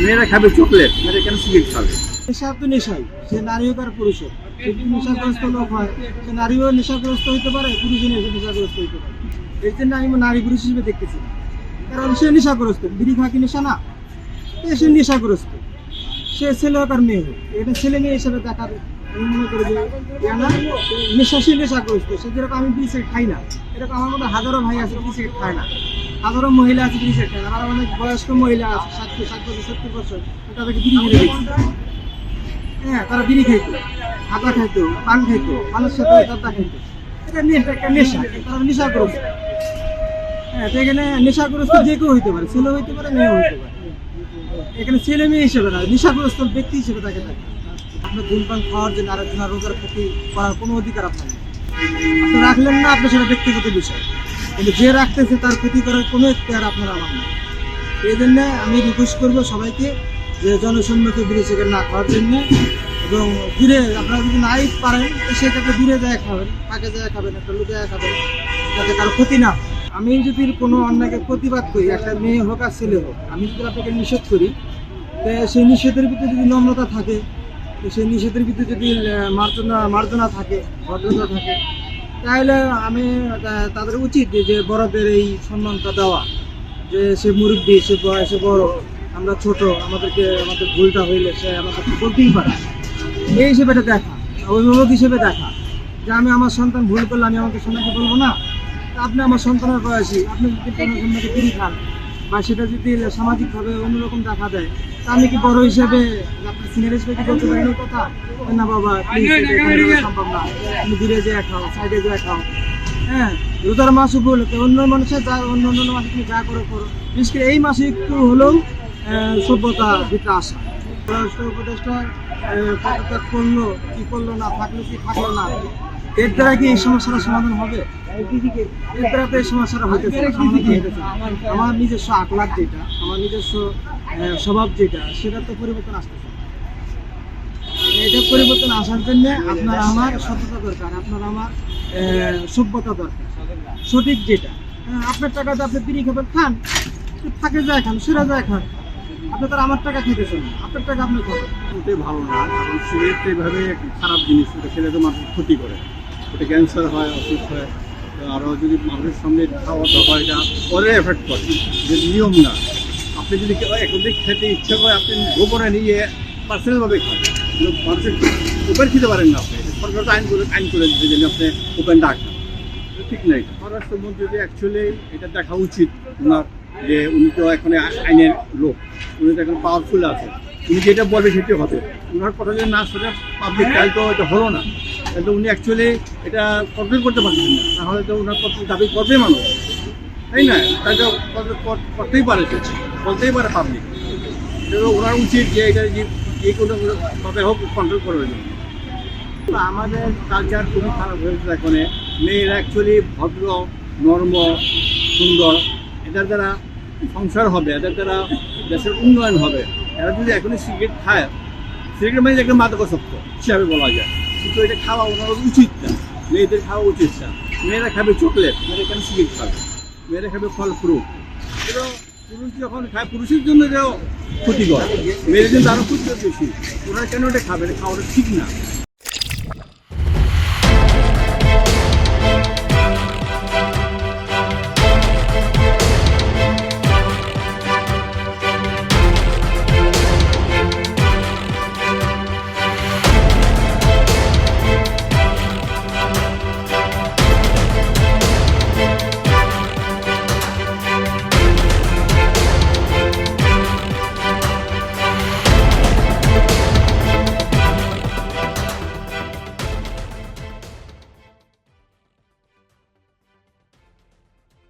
মেয়েরা খাবে চকলেট, মেয়েরা কেন সিগারেট খাবে? নেশা তো নেশাই, সে নারী হোক আর পুরুষ হোক। যদি নেশাগ্রস্ত লোক হয়, সে নারীও নেশাগ্রস্ত হইতে পারে, পুরুষও নেশাগ্রস্ত হইতে পারে। এই জন্য আমি নারী পুরুষ হিসেবে দেখতেছি না। কারণ সে নেশাগ্রস্ত, বিড়ি খাওয়া কি নেশা না? সে নেশাগ্রস্ত, সে ছেলে হোক আর মেয়ে হোক, এটা ছেলে মেয়ে হিসেবে দেখার আমি মনে করি যে না, নেশাশীল নেশাগ্রস্ত। সে যেরকম আমি বিড়ি সিগারেট খাই না, এরকম আমার মধ্যে হাজারো ভাই আছে বিড়ি সিগারেট খায় না, হাজারো মহিলা আছে বিড়ি সিগারেট খায় না। আমার অনেক বয়স্ক মহিলা আছে 60-70 বছর, তাদেরকে বিড়ি মেরে দিচ্ছে। হ্যাঁ, তারা বিড়ি খাইতো, হাতা খাইতো, পান খাইতো, মানুষের সাথে চাঁদা খাইতো। এটা একটা নেশা, তারা নেশাগ্রস্ত। হ্যাঁ, তো এখানে নেশাগ্রস্ত যে কেউ হইতে পারে, ছেলে হইতে পারে, মেয়ে হইতে পারে। এখানে ছেলে মেয়ে হিসেবে না, নেশাগ্রস্ত ব্যক্তি হিসেবে তাকে থাকে। আপনার ধূমপান খাওয়ার জন্য আরেকজনের রোগের ক্ষতি করার কোনো অধিকার আপনার নেই। আপনি রাখলেন না, আপনার সেটা ব্যক্তিগত বিষয়, কিন্তু যে রাখতেছে তার ক্ষতি করার কোনো এখতিয়ার আপনার আমার নেই। এই জন্য আমি রিকোয়েস্ট করবো সবাইকে যে জনসম্মুখে বিড়ি সিগারেট না খাওয়ার জন্য, এবং দূরে আপনারা যদি নাই পারেন সেটাকে দূরে যায় খাবেন, পাকে যায় খাবেন, একটা লুকে যায় খাবেন, যাতে কারো ক্ষতি না। আমি যদি কোনো অন্যায়কে প্রতিবাদ করি, একটা মেয়ে হোক আর ছেলে হোক, আমি যদি আপনাকে নিষেধ করি, তো সেই নিষেধের ভিতরে যদি নম্রতা থাকে, তো সেই নিষেধের ভিতরে যদি মার্জনা থাকে, ভদ্রতা থাকে, তাহলে আমি তাদের উচিত যে বড়দের এই সম্মানটা দেওয়া, যে সে মুরব্বী, সে বয়সে বড়, আমরা ছোট, আমাদের ভুলটা হইলে সে আমাদেরকে বলতেই পারে। এই হিসেবে এটা দেখা, অভিভাবক হিসেবে দেখা, যে আমি আমার সন্তান ভুল করলে আমি আমাকে সন্তানকে বলবো না। আপনি আমার সন্তানের বয়সী, আপনি যদি কোনো সন্তানকে বিড়ি খান বা সেটা যদি সামাজিকভাবে অন্যরকম দেখা দেয়, তা আমি কি বড় হিসেবে আপনার সিনিয়র হিসেবে কি বলতে পারেন এই কথা? না বাবা, সম্ভব না, তুমি দূরে যেয়ে খাও, সাইডে যেয়ে খাও। হ্যাঁ, রোজার মাস উপলক্ষে অন্য মানুষের যা অন্য মাসে তুমি যা করো করো, বিশেষ করে এই মাসে একটু হলেও সভ্যতা ভিতরে আসা। পররাষ্ট্র উপদেষ্টা পদত্যাগ করলো কি করলো না, থাকলো কি থাকলো না, এর দ্বারা কি এই সমস্যার সমাধান হবে? এর দ্বারা তো এই সমস্যাটা হইতেছে, আমার নিজস্ব আকলাক যেটা, আমার নিজস্ব স্বভাব যেটা, সেটা তো পরিবর্তন আসতেছে। এটা পরিবর্তন আসার জন্য আপনার আমার সততা দরকার, আপনার আমার সভ্যতা দরকার, সঠিক যেটা। আপনার টাকাতে আপনি বিড়ি খাবেন, খান, থাকে যায় খান, সেরা যায় খান, আপনি তার আমার টাকা খেতেছেন, আপনার টাকা আপনি খাবেন। ওটাই ভালো না, কারণ সিগারেট এইভাবে একটা খারাপ জিনিস, ওটা খেলে তো মানুষের ক্ষতি করে, ওটা ক্যান্সার হয়, অসুখ হয়। আরও যদি মানুষের সামনে খাওয়া দাওয়া, এটা পরে এফেক্ট করে, যে নিয়ম না। আপনি যদি একদিক খেতে ইচ্ছা করে, আপনি গোপনে নিয়ে পার্সোনালভাবে খান, মানুষের ওপেন খেতে পারেন না। আপনি সরকার তো আইন করে দিচ্ছে যে আপনি ওপেন রাখেন, ঠিক নাই। পররাষ্ট্রমন্ত্রী যদি অ্যাকচুয়ালি এটা দেখা উচিত ওনার, যে উনি তো এখন আইনের লোক, উনি তো এখন পাওয়ারফুল আছে, উনি যেটা বলবে সেটাই হবে। ওনার কথা যদি না শুনে পাবলিক, তাই তো এটা হলো না। তাহলে উনি অ্যাকচুয়ালি এটা কন্ট্রোল করতে পারছেন না, তাহলে তো ওনার দাবি করবে মানুষ, তাই না? তাই তো করতেই পারে, বলতেই পারে পাবলিক। ওনার উচিত যে এটা যে কোনোভাবে হোক কন্ট্রোল করবে। আমাদের কালচার খুবই খারাপ হয়েছে এখন। মেয়েরা অ্যাকচুয়ালি ভদ্র, নর্ম, সুন্দর, এদের দ্বারা সংসার হবে, এদের দ্বারা দেশের উন্নয়ন হবে। এরা যদি এখনই সিগারেট খায়, সিগারেট মানে একটা মাদকাসক্ত হিসাবে বলা যায়, কিন্তু এটা খাওয়া ওনার উচিত না, মেয়েদের খাওয়া উচিত না। মেয়েরা খাবে চকলেট, মেয়েরা কেন সিগারেট খাবে? মেয়েরা খাবে ফল ফ্রুট। কিন্তু পুরুষ যখন খায়, পুরুষের জন্য এটাও ক্ষতিকর, মেয়েদের জন্য আরও ক্ষতিকর বেশি। ওরা কেন এটা খাবে? এটা খাওয়াটা ঠিক না।